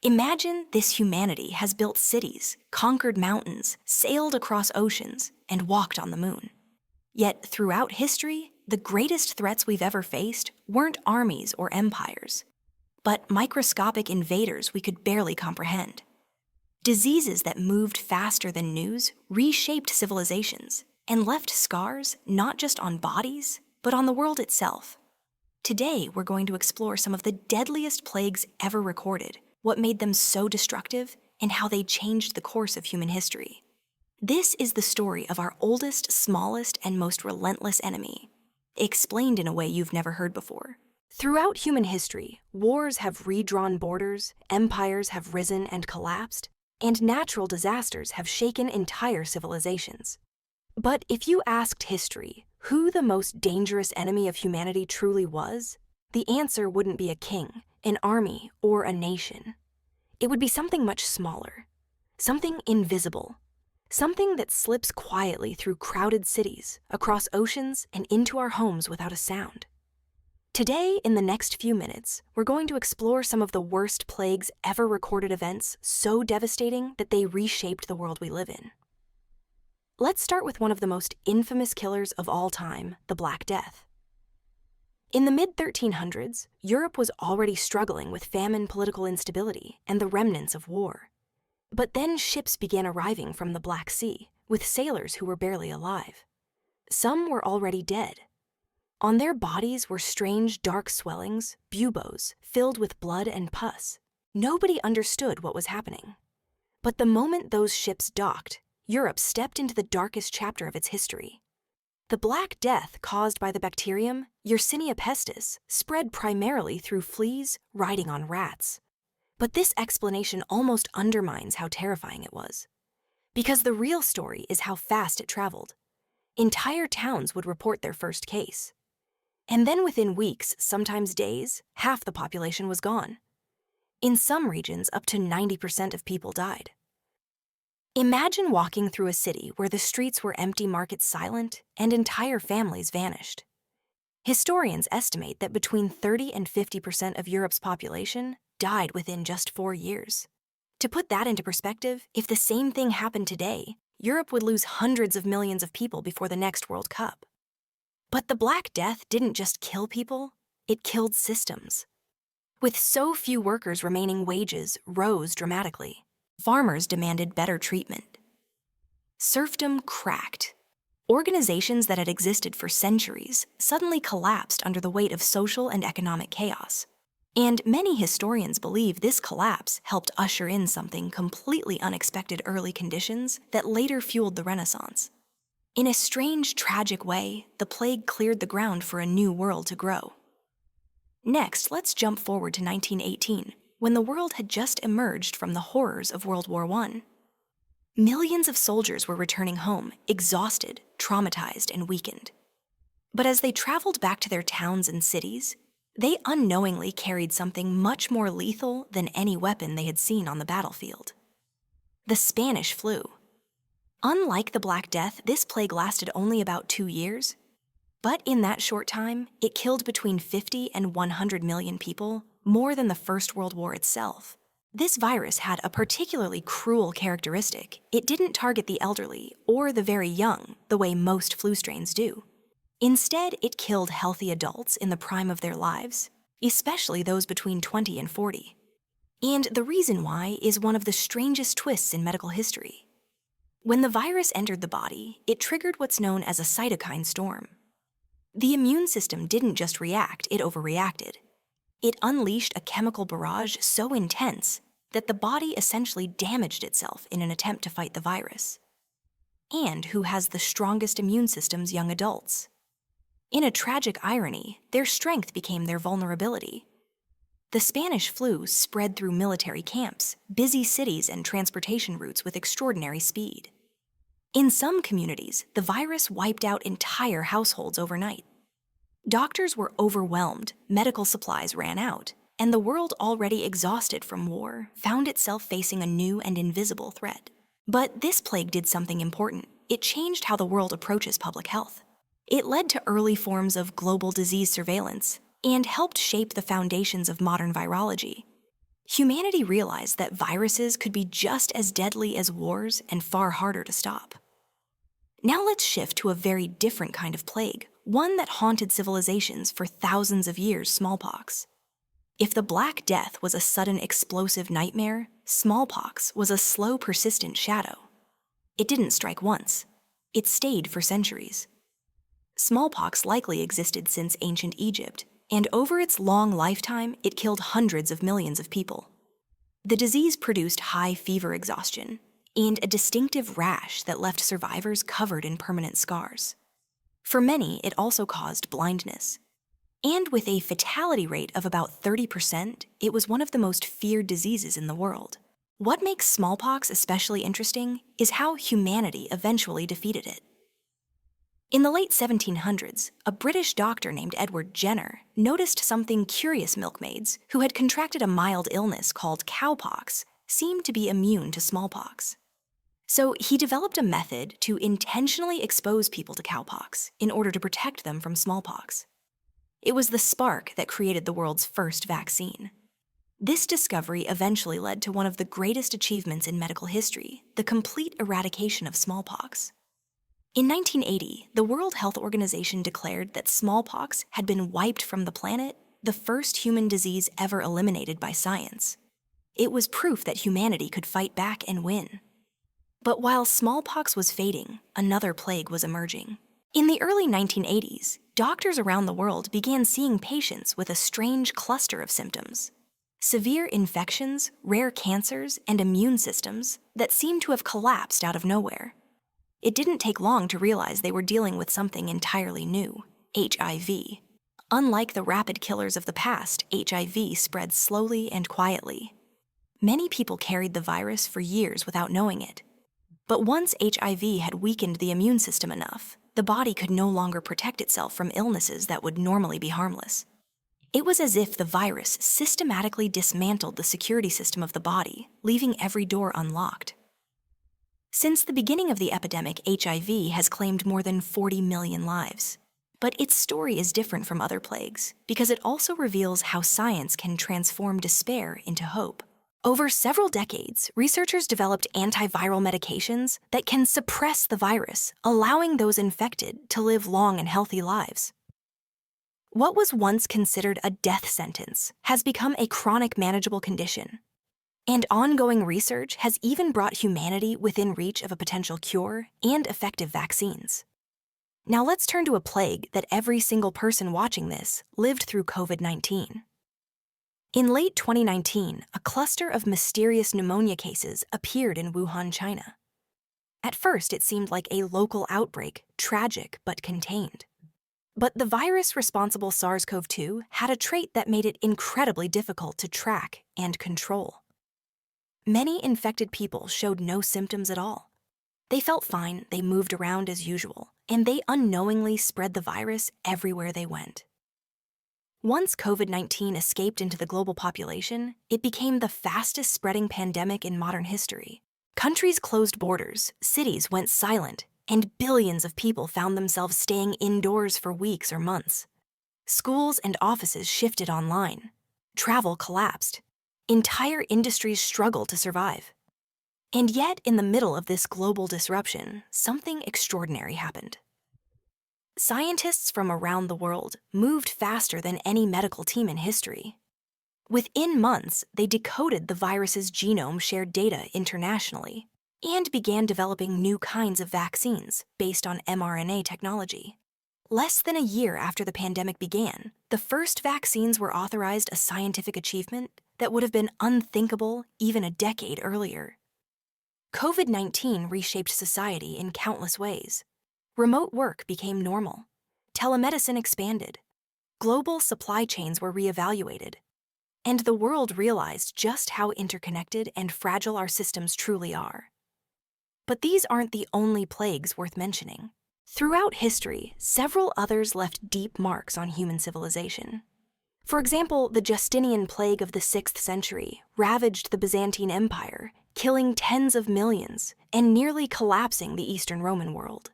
Imagine this humanity has built cities, conquered mountains, sailed across oceans, and walked on the moon. Yet throughout history, the greatest threats we've ever faced weren't armies or empires, but microscopic invaders we could barely comprehend. Diseases that moved faster than news reshaped civilizations and left scars not just on bodies, but on the world itself. Today, we're going to explore some of the deadliest plagues ever recorded, what made them so destructive, and how they changed the course of human history. This is the story of our oldest, smallest, and most relentless enemy, explained in a way you've never heard before. Throughout human history, wars have redrawn borders, empires have risen and collapsed, and natural disasters have shaken entire civilizations. But if you asked history who the most dangerous enemy of humanity truly was, the answer wouldn't be a king, an army, or a nation. It would be something much smaller, something invisible, something that slips quietly through crowded cities, across oceans, and into our homes without a sound. Today, in the next few minutes, we're going to explore some of the worst plagues ever recorded, events so devastating that they reshaped the world we live in. Let's start with one of the most infamous killers of all time, the Black Death. In the mid-1300s, Europe was already struggling with famine, political instability, and the remnants of war. But then ships began arriving from the Black Sea, with sailors who were barely alive. Some were already dead. On their bodies were strange dark swellings, buboes, filled with blood and pus. Nobody understood what was happening. But the moment those ships docked, Europe stepped into the darkest chapter of its history. The Black Death caused by the bacterium Yersinia pestis spread primarily through fleas riding on rats. But this explanation almost undermines how terrifying it was. Because the real story is how fast it traveled. Entire towns would report their first case. And then within weeks, sometimes days, half the population was gone. In some regions, up to 90% of people died. Imagine walking through a city where the streets were empty, markets silent, and entire families vanished. Historians estimate that between 30 and 50% of Europe's population died within just 4 years. To put that into perspective, if the same thing happened today, Europe would lose hundreds of millions of people before the next World Cup. But the Black Death didn't just kill people, it killed systems. With so few workers remaining, wages rose dramatically. Farmers demanded better treatment. Serfdom cracked. Organizations that had existed for centuries suddenly collapsed under the weight of social and economic chaos. And many historians believe this collapse helped usher in something completely unexpected: early conditions that later fueled the Renaissance. In a strange, tragic way, the plague cleared the ground for a new world to grow. Next, let's jump forward to 1918, when the world had just emerged from the horrors of World War I. Millions of soldiers were returning home, exhausted, traumatized, and weakened. But as they traveled back to their towns and cities, they unknowingly carried something much more lethal than any weapon they had seen on the battlefield: the Spanish flu. Unlike the Black Death, this plague lasted only about 2 years. But in that short time, it killed between 50 and 100 million people, more than the First World War itself. This virus had a particularly cruel characteristic: it didn't target the elderly or the very young the way most flu strains do. Instead, it killed healthy adults in the prime of their lives, especially those between 20 and 40. And the reason why is one of the strangest twists in medical history. When the virus entered the body, it triggered what's known as a cytokine storm. The immune system didn't just react, it overreacted. It unleashed a chemical barrage so intense that the body essentially damaged itself in an attempt to fight the virus. And who has the strongest immune systems? Young adults. In a tragic irony, their strength became their vulnerability. The Spanish flu spread through military camps, busy cities, and transportation routes with extraordinary speed. In some communities, the virus wiped out entire households overnight. Doctors were overwhelmed, medical supplies ran out, and the world, already exhausted from war, found itself facing a new and invisible threat. But this plague did something important. It changed how the world approaches public health. It led to early forms of global disease surveillance and helped shape the foundations of modern virology. humanity realized that viruses could be just as deadly as wars and far harder to stop. Now let's shift to a very different kind of plague, one that haunted civilizations for thousands of years: smallpox. If the Black Death was a sudden explosive nightmare, smallpox was a slow, persistent shadow. It didn't strike once. It stayed for centuries. Smallpox likely existed since ancient Egypt, and over its long lifetime, it killed hundreds of millions of people. The disease produced high fever exhaustion and a distinctive rash that left survivors covered in permanent scars. For many, it also caused blindness. And with a fatality rate of about 30%, it was one of the most feared diseases in the world. What makes smallpox especially interesting is how humanity eventually defeated it. In the late 1700s, a British doctor named Edward Jenner noticed something curious: milkmaids who had contracted a mild illness called cowpox seemed to be immune to smallpox. So he developed a method to intentionally expose people to cowpox in order to protect them from smallpox. It was the spark that created the world's first vaccine. This discovery eventually led to one of the greatest achievements in medical history: the complete eradication of smallpox. In 1980, the World Health Organization declared that smallpox had been wiped from the planet, the first human disease ever eliminated by science. It was proof that humanity could fight back and win. But while smallpox was fading, another plague was emerging. In the early 1980s, doctors around the world began seeing patients with a strange cluster of symptoms: severe infections, rare cancers, and immune systems that seemed to have collapsed out of nowhere. It didn't take long to realize they were dealing with something entirely new: HIV. Unlike the rapid killers of the past, HIV spread slowly and quietly. Many people carried the virus for years without knowing it. But once HIV had weakened the immune system enough, the body could no longer protect itself from illnesses that would normally be harmless. It was as if the virus systematically dismantled the security system of the body, leaving every door unlocked. Since the beginning of the epidemic, HIV has claimed more than 40 million lives. But its story is different from other plagues because it also reveals how science can transform despair into hope. Over several decades, researchers developed antiviral medications that can suppress the virus, allowing those infected to live long and healthy lives. What was once considered a death sentence has become a chronic, manageable condition. And ongoing research has even brought humanity within reach of a potential cure and effective vaccines. Now let's turn to a plague that every single person watching this lived through: COVID-19. In late 2019, a cluster of mysterious pneumonia cases appeared in Wuhan, China. At first, it seemed like a local outbreak, tragic but contained. But the virus responsible SARS-CoV-2 had a trait that made it incredibly difficult to track and control. Many infected people showed no symptoms at all. They felt fine, they moved around as usual, and they unknowingly spread the virus everywhere they went. Once COVID-19 escaped into the global population, it became the fastest spreading pandemic in modern history. Countries closed borders, cities went silent, and billions of people found themselves staying indoors for weeks or months. Schools and offices shifted online. Travel collapsed. Entire industries struggled to survive. And yet, in the middle of this global disruption, something extraordinary happened. Scientists from around the world moved faster than any medical team in history. Within months, they decoded the virus's genome, shared data internationally, and began developing new kinds of vaccines based on mRNA technology. Less than a year after the pandemic began, the first vaccines were authorized, a scientific achievement that would have been unthinkable even a decade earlier. COVID-19 reshaped society in countless ways. Remote work became normal. Telemedicine expanded. Global supply chains were reevaluated. And the world realized just how interconnected and fragile our systems truly are. But these aren't the only plagues worth mentioning. Throughout history, several others left deep marks on human civilization. For example, the Justinian plague of the 6th century ravaged the Byzantine Empire, killing tens of millions and nearly collapsing the Eastern Roman world.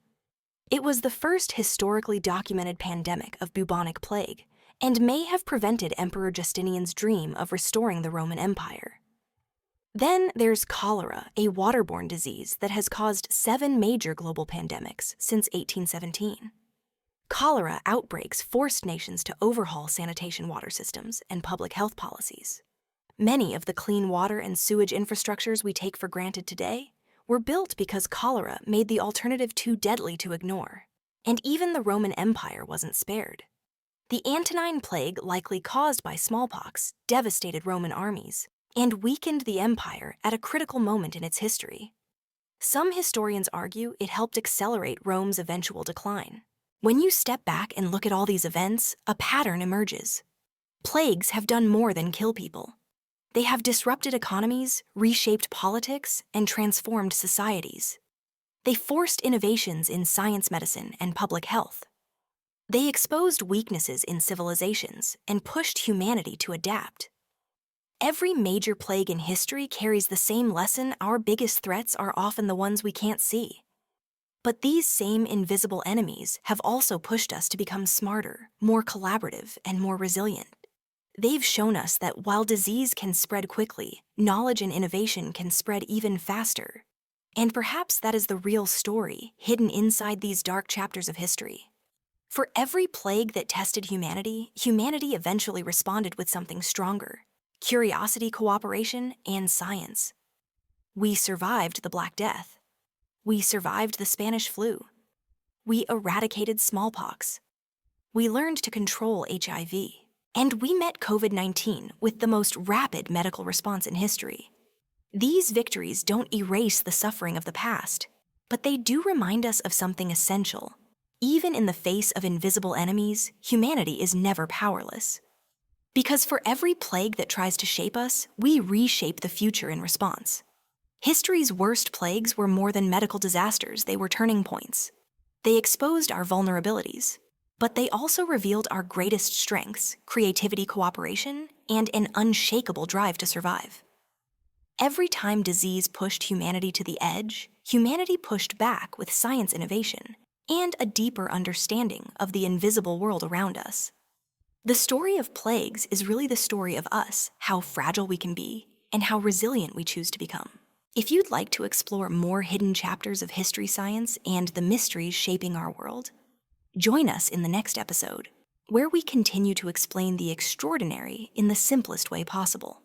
It was the first historically documented pandemic of bubonic plague, and may have prevented Emperor Justinian's dream of restoring the Roman Empire. Then there's cholera, a waterborne disease that has caused 7 major global pandemics since 1817. Cholera outbreaks forced nations to overhaul sanitation water systems and public health policies. Many of the clean water and sewage infrastructures we take for granted today were built because cholera made the alternative too deadly to ignore. And even the Roman Empire wasn't spared. The Antonine Plague, likely caused by smallpox, devastated Roman armies and weakened the empire at a critical moment in its history. Some historians argue it helped accelerate Rome's eventual decline. When you step back and look at all these events, a pattern emerges. Plagues have done more than kill people. They have disrupted economies, reshaped politics, and transformed societies. They forced innovations in science, medicine, and public health. They exposed weaknesses in civilizations and pushed humanity to adapt. Every major plague in history carries the same lesson: our biggest threats are often the ones we can't see. But these same invisible enemies have also pushed us to become smarter, more collaborative, and more resilient. They've shown us that while disease can spread quickly, knowledge and innovation can spread even faster. And perhaps that is the real story hidden inside these dark chapters of history. For every plague that tested humanity, humanity eventually responded with something stronger: curiosity, cooperation, and science. We survived the Black Death. We survived the Spanish flu. We eradicated smallpox. We learned to control HIV. And we met COVID-19 with the most rapid medical response in history. These victories don't erase the suffering of the past, but they do remind us of something essential. Even in the face of invisible enemies, humanity is never powerless. Because for every plague that tries to shape us, we reshape the future in response. History's worst plagues were more than medical disasters, they were turning points. They exposed our vulnerabilities, but they also revealed our greatest strengths: creativity, cooperation, and an unshakable drive to survive. Every time disease pushed humanity to the edge, humanity pushed back with science innovation and a deeper understanding of the invisible world around us. The story of plagues is really the story of us, how fragile we can be, and how resilient we choose to become. If you'd like to explore more hidden chapters of history science and the mysteries shaping our world, join us in the next episode, where we continue to explain the extraordinary in the simplest way possible.